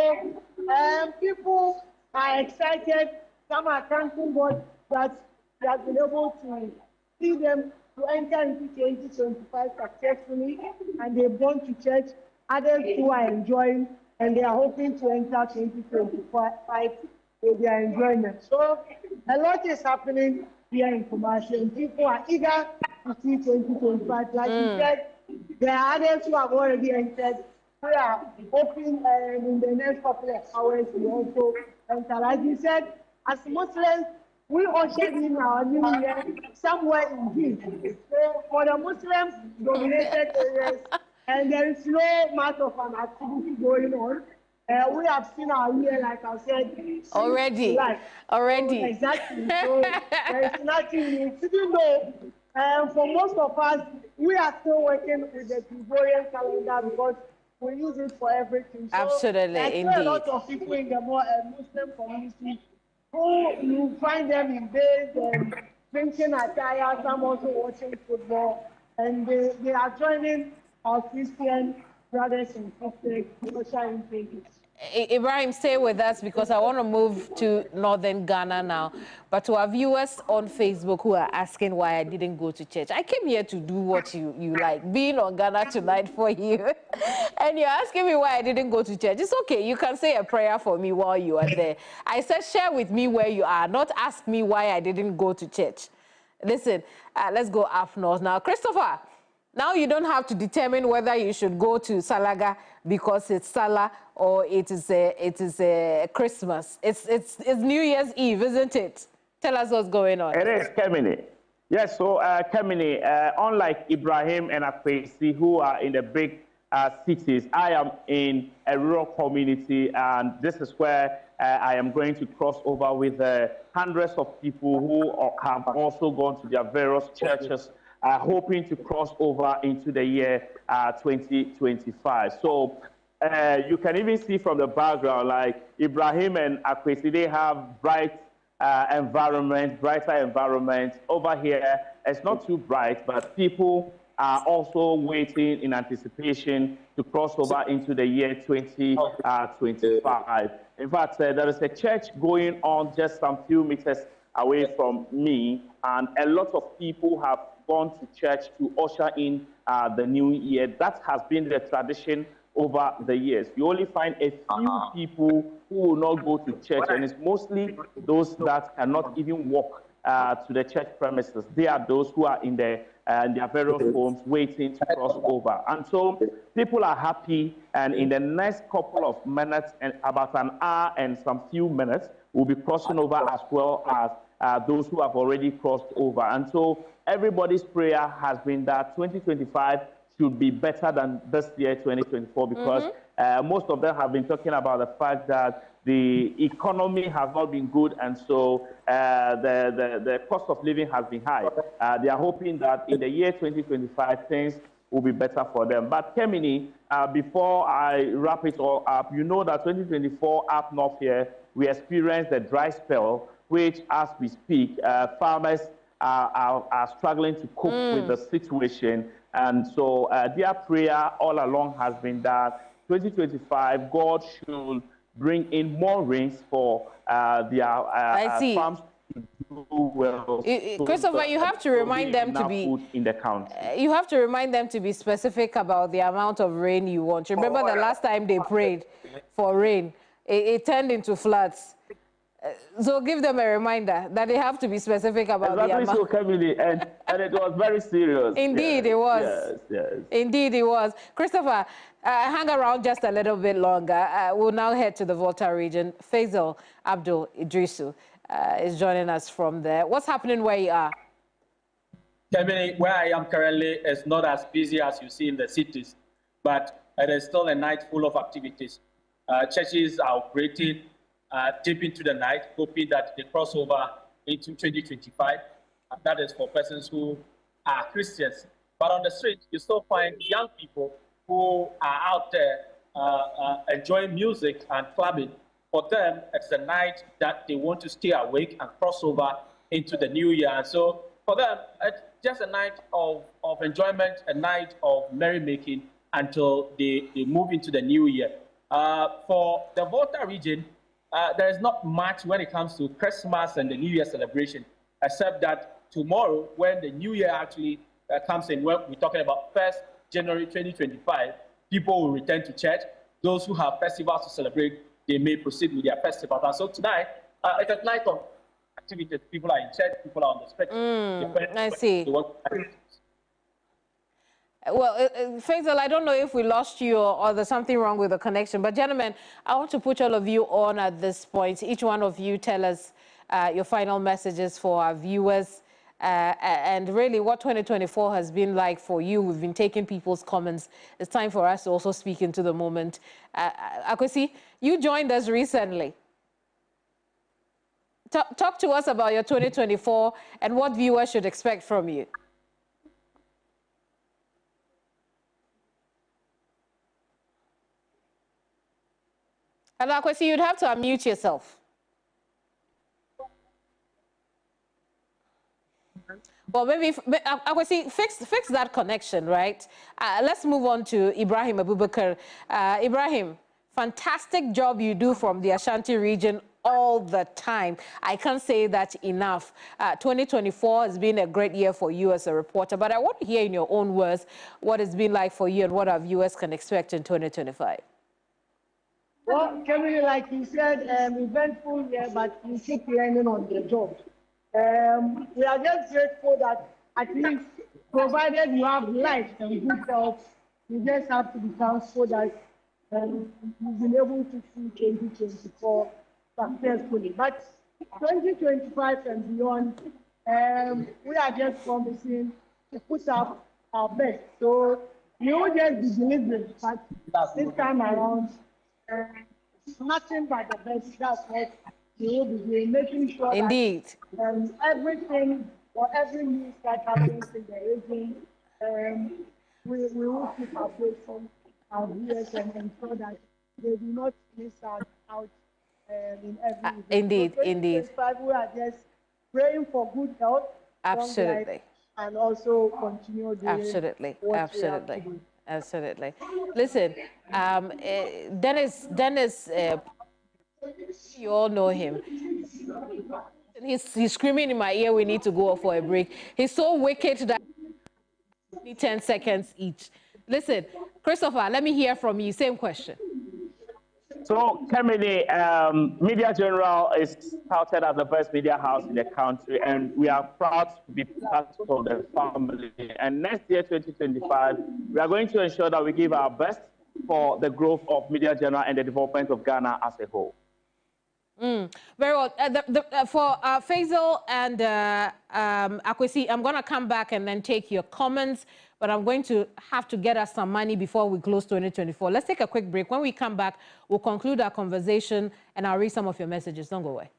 people are excited. Some are thanking God that they have been able to see them to enter into 2025 successfully, and they've gone to church. Others who are enjoying, and they are hoping to enter 2025 with their enjoyment. So a lot is happening here in Kumasi, and people are eager to see 2025. Like you said, there are others who have already entered. We are hoping in the next couple of hours we also enter. Like you said, as Muslims, we ushered in our new year somewhere in June. So for the Muslims dominated areas, and there is no much of an activity going on. We have seen our year, like I said, already. So, exactly. So there is nothing new. Even though for most of us, we are still working with the Gregorian calendar because we use it for everything. So absolutely, there's indeed. A lot of people in the more Muslim community who you find them in bed and drinking attire, some also watching football, and they are joining our Christian brothers and sisters social initiatives. Ibrahim, stay with us because I want to move to northern Ghana now. But to our viewers on Facebook who are asking why I didn't go to church, I came here to do what you like, being on GhanaTonight for you. And you're asking me why I didn't go to church. It's okay. You can say a prayer for me while you are there. I said share with me where you are, not ask me why I didn't go to church. Listen, let's go up north now. Christopher, now you don't have to determine whether you should go to Salaga because it's Salah or it is a Christmas. It's New Year's Eve, isn't it? Tell us what's going on. It is, Kemini. Yes, so Kemini, unlike Ibrahim and Akwesi, who are in the big cities, I am in a rural community, and this is where I am going to cross over with hundreds of people who have also gone to their various churches, hoping to cross over into the year 2025. So you can even see from the background, like Ibrahim and Akwesi, they have brighter environment. Over here, it's not too bright, but people are also waiting in anticipation to cross over into the year 2025. In fact, there is a church going on just some few meters away from me, and a lot of people have gone to church to usher in the new year. That has been the tradition over the years. You only find a few people who will not go to church, and it's mostly those that cannot even walk to the church premises. They are those who are in their various homes waiting to cross over. And so people are happy, and in the next couple of minutes, and about an hour and some few minutes, we'll be crossing over as well as those who have already crossed over. And so everybody's prayer has been that 2025 should be better than this year, 2024, because most of them have been talking about the fact that the economy has not been good, and so the cost of living has been high. They are hoping that in the year 2025, things will be better for them. But Kemini, before I wrap it all up, you know that 2024 up north here, we experienced a dry spell which, as we speak, farmers are struggling to cope with the situation. And so their prayer all along has been that 2025, God should bring in more rains for their farms to do well. Christopher, you have to remind them to be food in the country. You have to remind them to be specific about the amount of rain you want. Remember the last time they prayed for rain, it turned into floods. So give them a reminder that they have to be specific about the amount. So, Camille, and it was very serious. Indeed, it was. Yes. Indeed, it was. Christopher, hang around just a little bit longer. We'll now head to the Volta region. Faisal Abdul Idrisu is joining us from there. What's happening where you are? Camille, where I am currently is not as busy as you see in the cities, but it is still a night full of activities. Churches are operating deep into the night, hoping that they cross over into 2025. And that is for persons who are Christians. But on the street, you still find young people who are out there enjoying music and clubbing. For them, it's a night that they want to stay awake and cross over into the new year. And so for them, it's just a night of enjoyment, a night of merrymaking until they move into the new year. For the Volta region, there is not much when it comes to Christmas and the New Year celebration, except that tomorrow, when the New Year actually comes in, when we're talking about 1st January 2025, people will return to church. Those who have festivals to celebrate, they may proceed with their festivals. And so tonight, it's a night of activities. People are in church, people are on the street. I see. Well, Faisal, I don't know if we lost you or there's something wrong with the connection. But, gentlemen, I want to put all of you on at this point. Each one of you tell us your final messages for our viewers and really what 2024 has been like for you. We've been taking people's comments. It's time for us to also speak into the moment. Akwesi, you joined us recently. Talk to us about your 2024 and what viewers should expect from you. And Akwesi, you'd have to unmute yourself. Well, maybe, Akwesi, fix that connection, right? Let's move on to Ibrahim Abubakar. Ibrahim, fantastic job you do from the Ashanti region all the time. I can't say that enough. 2024 has been a great year for you as a reporter, but I want to hear in your own words what it's been like for you and what our viewers can expect in 2025. Well, Kevin, like you said, eventful year, but we keep learning on the job. We are just grateful that at least, provided you have life and good health, you just have to be thankful that you've been able to see 2024 successfully. But 2025 and beyond, we are just promising to put up our best. So we will just be delivering, but this time around, nothing but the best. That's what we will be doing, making sure Indeed. that everything or every news that happens in the region, we will keep updating our viewers and ensure that they do not miss out in every event. Indeed, so indeed. We are just praying for good health, absolutely, life, and also continue doing absolutely. Listen, Dennis, you all know him. He's screaming in my ear, we need to go for a break. He's so wicked that we need 10 seconds each. Listen, Christopher, let me hear from you. Same question. So, Kemini, Media General is touted as the best media house in the country, and we are proud to be part of the family. And next year, 2025, we are going to ensure that we give our best for the growth of Media General and the development of Ghana as a whole. Very well. For Faisal and Akwesi, I'm going to come back and then take your comments, but I'm going to have to get us some money before we close 2024. Let's take a quick break. When we come back, we'll conclude our conversation and I'll read some of your messages. Don't go away.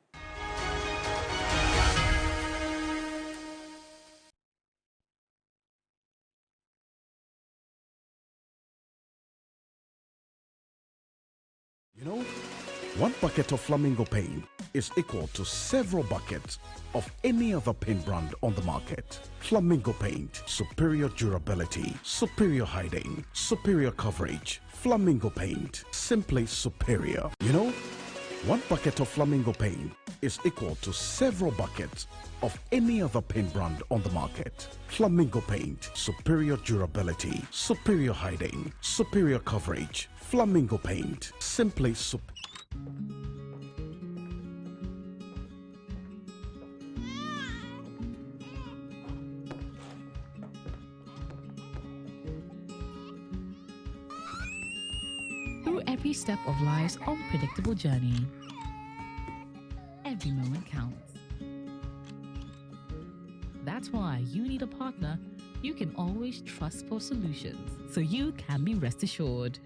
You know, 1 bucket of Flamingo paint is equal to several buckets of any other paint brand on the market. Flamingo paint, superior durability, superior hiding, superior coverage. Flamingo paint, simply superior. You know, 1 bucket of Flamingo paint is equal to several buckets of any other paint brand on the market. Flamingo paint, superior durability, superior hiding, superior coverage. Flamingo paint, simply superior. Through every step of life's unpredictable journey, every moment counts. That's why you need a partner you can always trust for solutions, so you can be rest assured.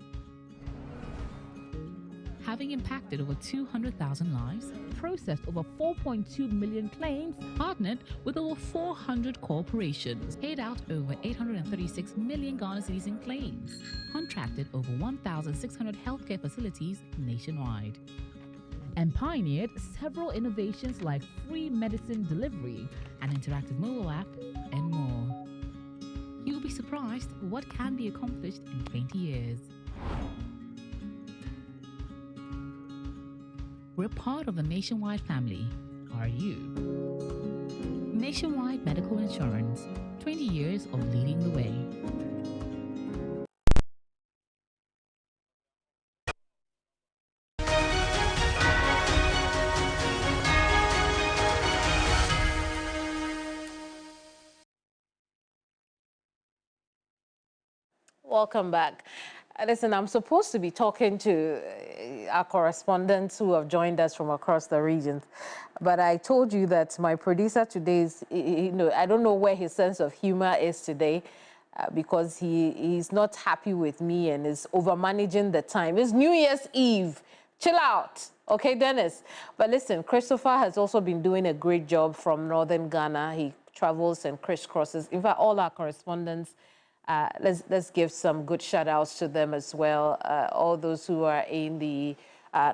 Having impacted over 200,000 lives, processed over 4.2 million claims, partnered with over 400 corporations, paid out over 836 million Ghana cedis in claims, contracted over 1,600 healthcare facilities nationwide, and pioneered several innovations like free medicine delivery, an interactive mobile app, and more. You'll be surprised what can be accomplished in 20 years. We're part of the Nationwide family. Are you? Nationwide Medical Insurance, 20 years of leading the way. Welcome back. Listen, I'm supposed to be talking to our correspondents who have joined us from across the regions, but I told you that my producer today is, I don't know where his sense of humor is today, because he's not happy with me and is over-managing the time. It's New Year's Eve. Chill out. Okay, Dennis? But listen, Christopher has also been doing a great job from northern Ghana. He travels and crisscrosses. In fact, all our correspondents, let's give some good shout outs to them as well. All those who are in the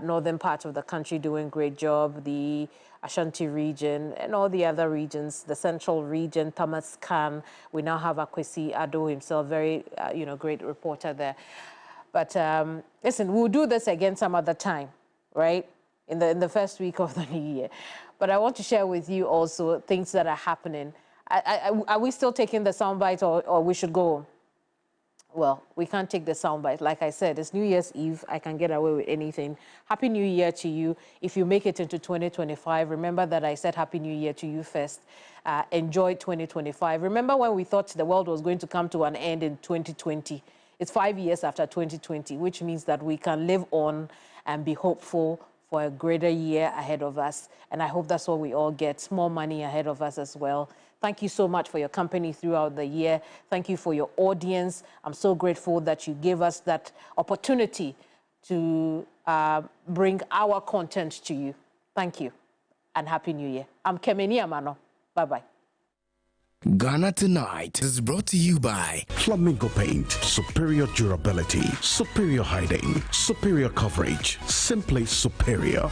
northern part of the country doing great job, the Ashanti region and all the other regions, the central region, Thomas Khan. We now have Akwesi Ado himself, very, great reporter there. But listen, we'll do this again some other time, right? In the first week of the new year. But I want to share with you also things that are happening. Are we still taking the soundbite or we should go? Well, we can't take the soundbite. Like I said, it's New Year's Eve. I can get away with anything. Happy New Year to you. If you make it into 2025, remember that I said Happy New Year to you first. Enjoy 2025. Remember when we thought the world was going to come to an end in 2020? It's 5 years after 2020, which means that we can live on and be hopeful for a greater year ahead of us. And I hope that's what we all get, more money ahead of us as well. Thank you so much for your company throughout the year. Thank you for your audience. I'm so grateful that you gave us that opportunity to bring our content to you. Thank you and Happy New Year. I'm Kemeni Amano. Bye-bye. Ghana Tonight is brought to you by Flamingo Paint, superior durability, superior hiding, superior coverage, simply superior.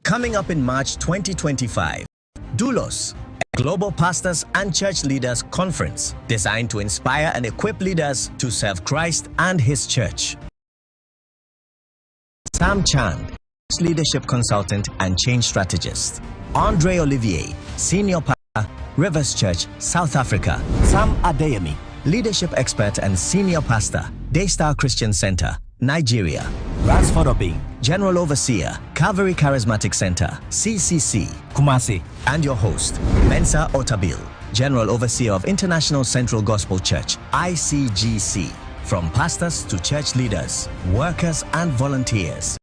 Coming up in March 2025, Doulos, a global pastors and church leaders conference designed to inspire and equip leaders to serve Christ and His church. Sam Chand, leadership consultant and change strategist. Andre Olivier, senior pastor, Rivers Church, South Africa. Sam Adeyemi, leadership expert and senior pastor, Daystar Christian Center, Nigeria. Ransford Obing, General Overseer, Calvary Charismatic Center, CCC, Kumasi, and your host, Mensa Otabil, General Overseer of International Central Gospel Church, ICGC. From pastors to church leaders, workers and volunteers,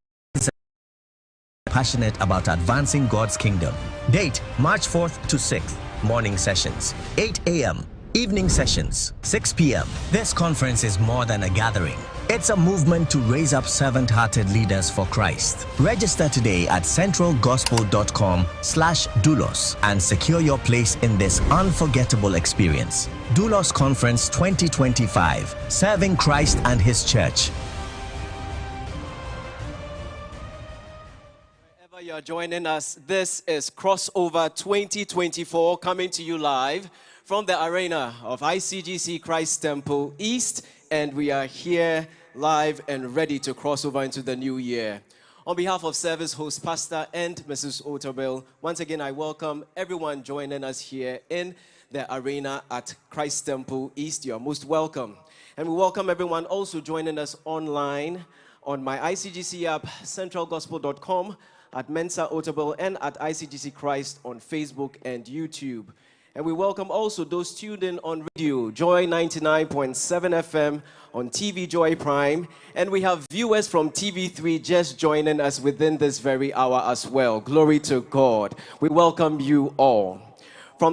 passionate about advancing God's kingdom. Date, March 4th to 6th. Morning sessions, 8 a.m. Evening sessions, 6 p.m. This conference is more than a gathering. It's a movement to raise up servant-hearted leaders for Christ. Register today at centralgospel.com/doulos and secure your place in this unforgettable experience. Doulos Conference 2025, serving Christ and His church. Wherever you're joining us, this is Crossover 2024 coming to you live from the arena of ICGC Christ Temple East, and we are here live and ready to cross over into the new year. On behalf of service host Pastor and Mrs. Otabel, once again I welcome everyone joining us here in the arena at Christ Temple East. You are most welcome. And we welcome everyone also joining us online on my ICGC app, centralgospel.com, at Mensa Otabel, and at ICGC Christ on Facebook and YouTube. And we welcome also those tuned in on radio, Joy 99.7 FM on TV Joy Prime. And we have viewers from TV3 just joining us within this very hour as well. Glory to God. We welcome you all.